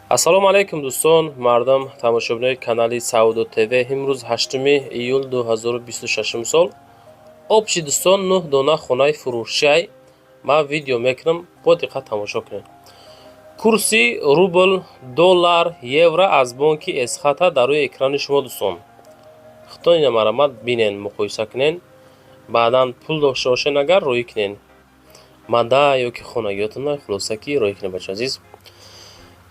ассалому алайкум дӯстон, мардам тамошобинои канали Саудо ТВ. Имрӯз 8 июл 2026 сол. Обчи дӯстон 9 дона хонаи фурӯшиай. Ман видео мекунам, бо диққат тамошо кунед. Курси рубл, доллар, евро аз бонки Эсхата дар рӯи экрани шумо дӯстон. Хитони марамат бинен, муқоиса кунен. Баъдан пул дошта бошен агар рӯй кунен. Мада ёки хонагиётон хулоса ки рӯй кунен бачаҳо азиз.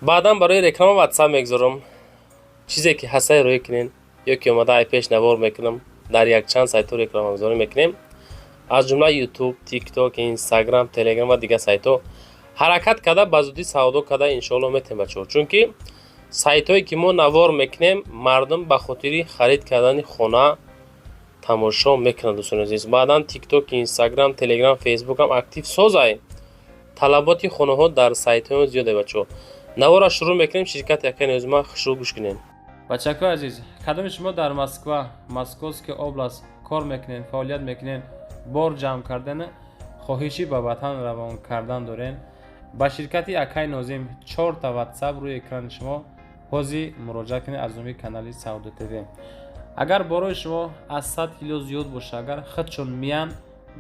баъдан барои реклама WhatsApp мегзорам. чизе ки ҳастаи рӯй кунен ёки омада ай пеш навор мекунам. Дар якчанд сайтҳо рекламагузорӣ мекунем. аз ҷумла YouTube, TikTok, Instagram, Telegram ва дигар сайтҳо ҳаракат карда ба зудӣ савдо карда иншоалло метавонем бачаҳо. Чунки сайтҳое ки мо навор мекунем, мардум ба хотири харид кардани хона тамошо мекунанд дӯстони азиз. баъдан TikTok, Instagram, Telegram, Facebook ҳам актив созай. талаботи хонаҳо дар сайтҳои зиёде бачаҳо. навора шурӯъ мекунем. ширкати якай нозима хушрӯ гӯш кунем. бачакҳои азиз, кадоми шумо дар Москва, Московская област кор мекунен, фаъолият мекунен, бор ҷамъ кардан, хоҳиши ба ватан равон кардан дорен, ба ширкати Акай Нозим 4 та WhatsApp рӯи экрани шумо ҳозир муроҷиат кунед аз номи канали Саудо ТВ. агар борои шумо аз 100 кило зиёд боша, агар худшон миян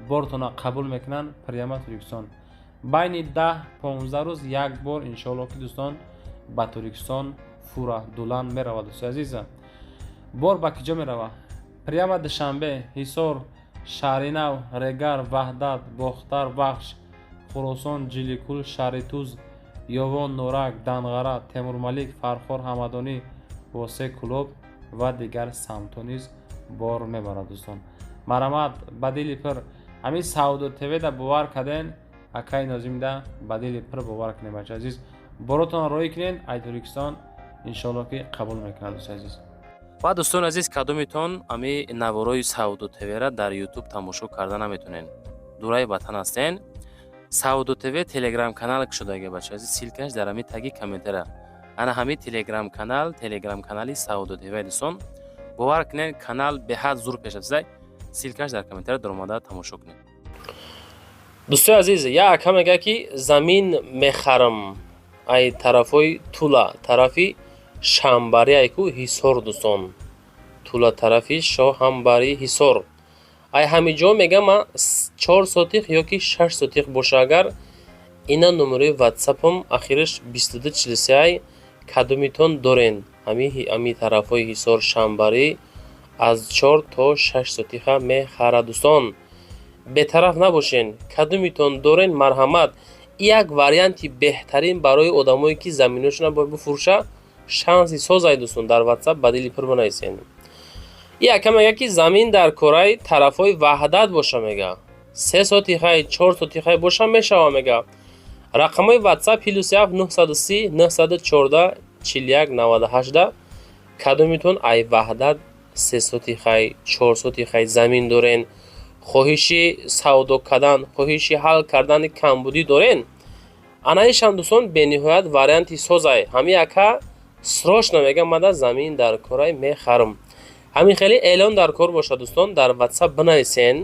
бортона қабул мекунанд, прямо Туркистон байни 10-15 рӯз як бор иншоалло ки дӯстон ба Туркистон фура дулан меравад. дӯстои азиза, бор ба киҷо мерава? прямо Душанбе, Ҳисор, Шаҳринав, Регар, Ваҳдат, Бохтар Бахш, Хӯросон, Ҷиликул, Шаҳри Туз, Ёвон, Норак, Данғара, Темурмалик, Фархор, Ҳамадонӣ, Восе Кулоб ва дигар самтҳо низ бор мебарад. дӯстон марамат ба дили пир ҳамин Саудо ТВ да бовар карден, Акай Нозимда ба дили пир бовар кунед бачаҳо азиз. боротон роӣ кунед, ай Туркистон иншоалло ки қабул мекунад. дӯстои азиз, ва дӯстони азиз, кадомитон ами наворои Саудо ТВ-ра дар YouTube тамошо карда наметонен, дураи ватан ҳастен, Саудо ТВ Telegram канал кушодаги бачаҳо азиз, силкаш дар ами таги комментара. ана ҳамин Telegram канали Саудо ТВ дӯстон, бовар кунед, канал беҳад зур пеш афзай. силкаш дар комментара дар омада тамошо кунед. дӯстои азиз, як ака мега ки замин мехарам ай тарафои Тула, тарафи Шамбари айку Ҳисор дӯстон. Тула тарафи Шоҳамбари Ҳисор. ай ҳамиҷо мега ма 4 сотиқ ёки 6 сотиқ боша, агар ина номерои WhatsApp-ам ахираш 2243 ай кадомитон дорен. ами тарафои Ҳисор, Шамбари аз 4 то 6 сотиқа мехара дӯстон. бетараф набошен. кадомитон дорен, марҳамат, як варианти беҳтарин барои одамое ки заминошона бояд бифурӯша, шанси созай дӯстон. дар WhatsApp ба дили пир банависен. яка мега ки замин дар кораи тарафои Ваҳдат боша мега. 3 сотиқаи 4 сотиқаи боша мешава мега. рақамои WhatsApp +7 930 914 41 98. кадомитон ай Ваҳдат 3 сотиқаи 4 сотиқаи замин дорен, хоҳиши савдо кардан, хоҳиши ҳал кардани камбудӣ дорен, анаишам дӯстон бениҳоят варианти созай. ҳамин яка срочно мега мада замин дар корай мехарам. ҳамин хеле эълон дар кор боша дӯстон, дар WhatsApp бинависен,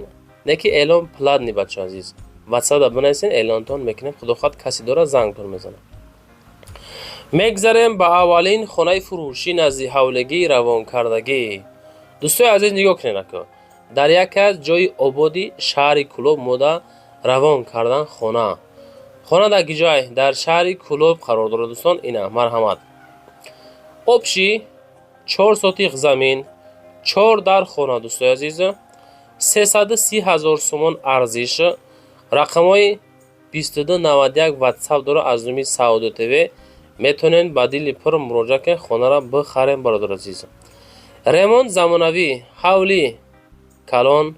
не ки эълон пладни бачаҳо азиз. WhatsApp да бинависен, эълонтон мекунем, худохоҳ каси дора зангтон мезанам. мегзарем ба аввалин хонаи фурӯшӣ назди ҳавлигии равонкардагӣ. дӯстои азиз, нигоҳ кунед ака, дар яке аз ҷои ободи шаҳри Кулоб мода равон кардан хона дар киҷоай дар шаҳри Кулоб қарор дорад дӯстон. ина марҳамат, обши 4 сотиқ замин, 4 дар хона. дӯстои азиз, 330 000 сомон арзиш. рақамои 2291 WhatsApp дора аз номи Саудо ТВ. метонен ба дили пир муроҷиат кунед, хонара бихарем бародар азиз. ремонт замонавӣ, ҳавли калон,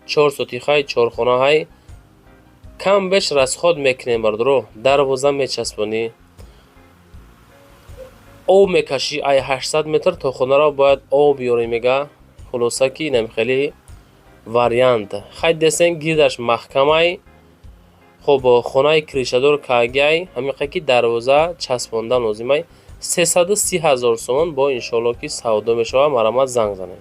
4 сотиқаи 4 хонаҳай, кам беш расход мекунем бародаро, дарвоза мечаспонӣ, об мекашӣ, ай 800 метр то хонаро бояд об биёрӣ мега. хулоса ки инам хеле вариант. хай десен гирдаш маҳкамай, хоб хонаи кришадор кагиай, ҳамиқа ки дарвоза часпондан лозимай. 330 000 сомон бо иншоалло ки савдо мешава. марамат занг занед.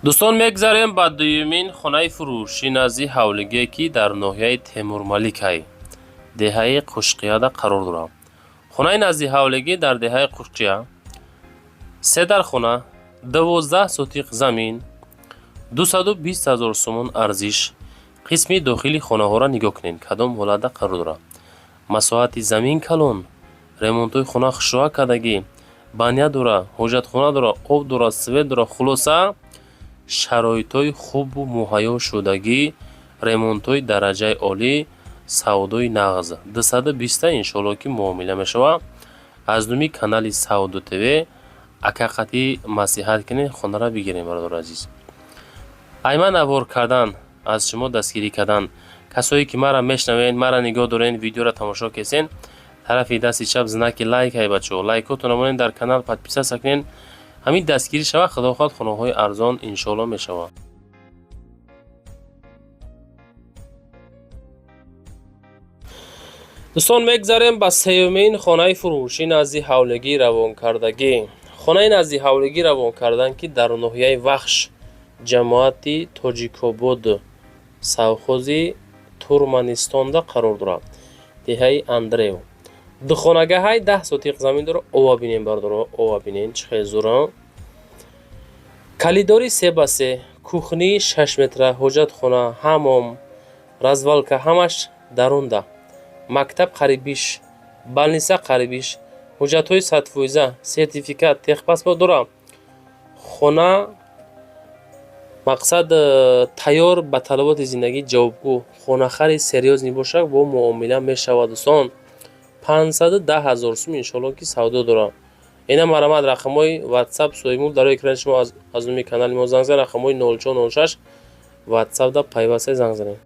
дӯстон, мегзарем ба дуюмин хонаи фурӯшӣ назди ҳавлигие, ки дар ноҳияи Темурмаликай, деҳаи Қушқияда қарор дорад. хонаи назди ҳавлигӣ дар деҳаи Қушқия, 3 дар хона, 12 сотиқ замин, 220 000 сомон арзиш. қисми дохили хонаҳоро нигоҳ кунед, кадом ҳолатда қарор дорад. масоҳати замин калон, ремонтҳои хона хушроҳа кардагӣ, баня дора, ҳоҷатхона дора, об дора, свет дора. хулоса шароитҳои хубу муҳайё шудагӣ, ремонтҳои дараҷаи олӣ, савдои нағз. 220 иншоалло ки муомила мешавад. аз нуми канали Сауду ТВ акақати масиҳат кунед, хонаро бигирем. бародари азиз, айман авор кардан, аз шумо дастгирӣ кардан. касое ки мара мешнавед, мара нигоҳ доред, видеоро тамошо кесен, тарафи дасти чап знаки лайк ҳай бачаҳо, лайкотонро монед, дар канал подписаться кунед. ҳамин дастгирӣ шавад, худохоҳ хонаҳои арзон иншоалло мешавад. дӯстон, мегзарем ба сеюмин хонаи фурӯшӣ назди ҳавлигӣ равонкардагӣ. хонаи назди ҳавлигӣ равон кардан, ки дар ноҳияи Вахш, ҷамоати Тоҷикобод, совхози Турманистонда қарор дорад. деҳаи Андреев. духонагаҳай 10 сотиқ замин дорад. ова бинем бардоро, ова бинем чӣ хел зура. калидори 3x3, кухни 6 метра, ҳоҷатхона, ҳаммом, развалка ҳамаш дарунда. мактаб қарибиш, балниса қарибиш, ҳуҷҷатҳои садфоиза, сертификат, техпаспорт дорад. хона мақсад тайёр ба талаботи зиндагӣ ҷавобгӯ. хонахари серьёзӣ бошад, бо муомила мешавад. дӯстон, 510 000 сум иншоалло ки савдо дорад. ина марамад рақамҳои ватсап соимул дар экрани шумо аз нуми канали мо занг занед. рақамҳои 0406 ватсапда пайваста занг занед.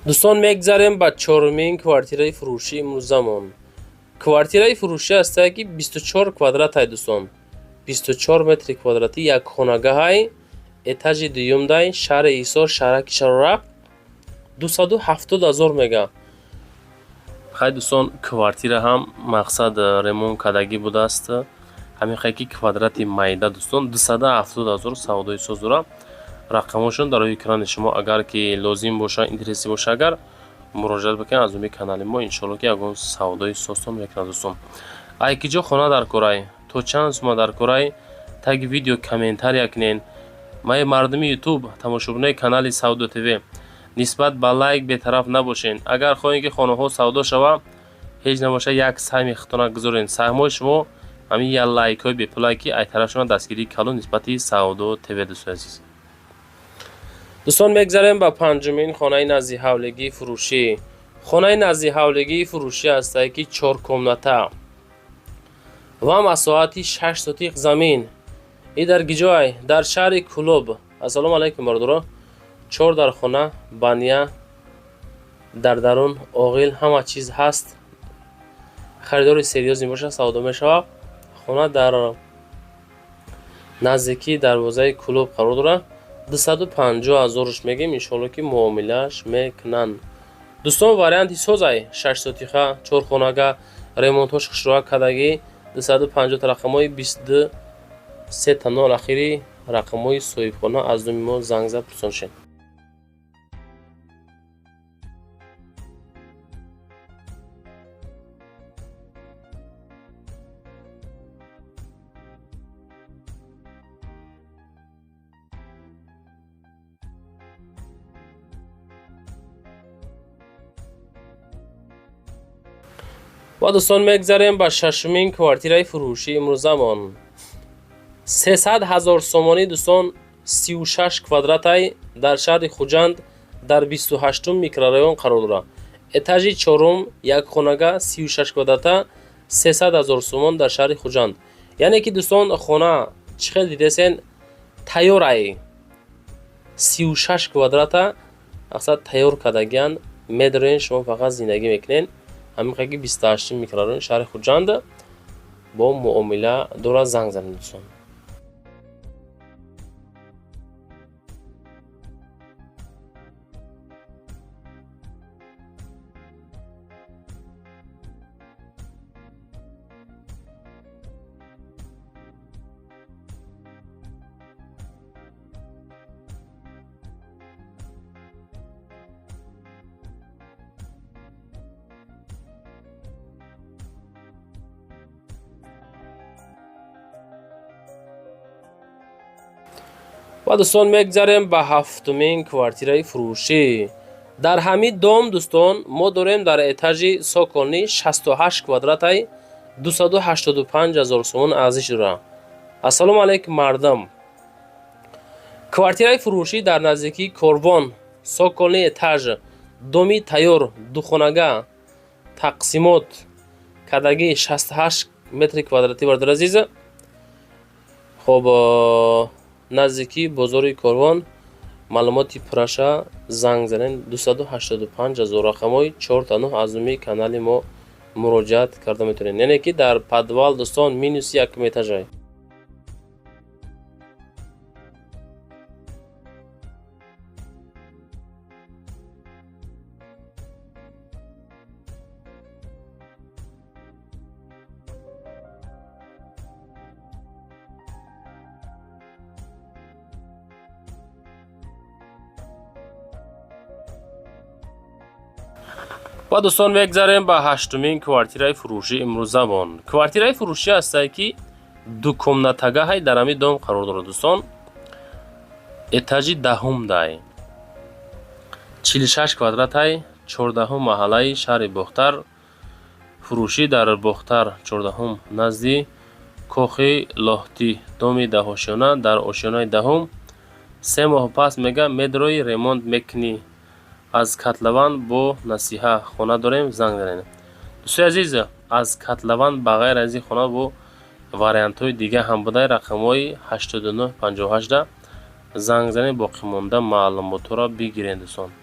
дӯстон, мегзарем ба чорумин квартираи фурӯшӣ имрӯзамон. квартираи фурӯшӣ ҳастае ки 24 квадратай. дӯстон, 24 метри квадратӣ, як хонагаҳай, этажи дуюмдай, шаҳри Ҳисор, шаҳраки Шарораф. 270 000 мега. хай дӯстон, квартира ҳам мақсад ремонт кардагӣ будааст. ҳамин хай ки квадрати майда. дӯстон, 270 000 савдои соз дорад. рақамҳошон дар рӯи экрани шумо. агар ки лозим боша, интереси боша, агар муроҷиат бикунед аз нуми канали мо, иншоалло ки ягон савдои созтон мекунад. дӯстон, ай ки ҷо хона дар корай, то чанд сума дар корай, таги видео комментария кунед. май мардуми ютуб, тамошобинои канали Сауду ТВ, нисбат ба лайк бетараф набошед. агар хоҳед ки хонаҳо савдо шавад, ҳеҷ набоша, як саҳми хитона гузоред. саҳмҳои шумо ҳамин як лайкҳои бепулай ки ай тараф шумо дастгирии калон нисбати Сауду ТВ. дӯстои азиз, дӯстон, мегзарем ба панҷумин хонаи назди ҳавлигии фурӯшӣ. хонаи назди ҳавлигии фурӯшӣ ҳастае ки 4 комната ва масоҳати 6 сотиқ замин. и дар гиҷоай, дар шаҳри Кӯлоб. ассалому алайкум бародаро. 4 дар хона, баня дар дарун, оғил, ҳама чиз ҳаст. харидори серьёзе боша, савдо мешавад. хона дар наздикии дарвозаи Кӯлоб қарор дорад. 250 000 мегем, иншоалло ки муомилааш мекунанд. дӯстон, варианти созай, 6 сотиқа, 4 хонага, ремонтҳош хушроҳа кардагӣ. 250 рақамҳои 23 та 0 ахири рақамҳои соҳибхона аз нуми мо занг зад пурсоншед. ва дӯстон, мегзарем ба шашумин квартираи фурӯшӣ имрӯзамон. 300 000 сомонӣ. дӯстон, 36 квадратай, дар шаҳри Хуҷанд, дар 28 микрорайон қарор дорад. этажи 4, як хонага, 36 квадрата, 300 000 сомон дар шаҳри Хуҷанд. яъне ки дӯстон, хона чӣ хел дидесен, тайёрай, 36 квадрата, мақсад тайёр кардагиянд. медорен, шумо фақат зиндагӣ мекунед. ҳамин қаги 28 микрорайон шаҳри Хуҷанд бо муомила дорад. занг занед дӯстон. ва дӯстон мегзарем ба ҳафтумин квартираи фурӯшӣ. дар ҳамин дом дӯстон мо дорем дар этажи сокони 68 квадратаи 285 000 сомон арзиш дорад. ассалому алайкум мардам. квартираи фурӯшӣ дар наздикии корвон, сокони этаж, доми тайёр, духонага, тақсимот, кадагӣ 68 метри квадратӣ бародар азиз. хоб наздикии бозори корвон, маълумоти пураша занг занен 285 000 рақамҳои 4 аз умми канали мо муроҷиат карда метавонед. яъне ки дар подвал дӯстон минус 1 этажай. ва дӯстон мегзарем ба ҳаштумин квартираи фурӯшӣ имрӯзамон. квартираи фурӯшӣ ҳастае ки дукомнатагаҳай дар ҳамин дом қарор дорад дӯстон. этажи даҳум дай 46 квадратай 14 маҳаллаи шаҳри бохтар. фурӯшӣ дар бохтар 14 назди кохи лоҳтӣ, доми 10 ошёна. дар ошёнаи даҳум 3 моҳ пас мега медрои ремонт мекунӣ. аз котлован бо насиҳа хона дорем, занг занед. дӯстои азиз, аз котлован ба ғайр аз ин хона бо вариантҳои дига ҳам будай рақамҳои 8958 занг занед, боқимонда маълумотҳоро бигиред дӯстон.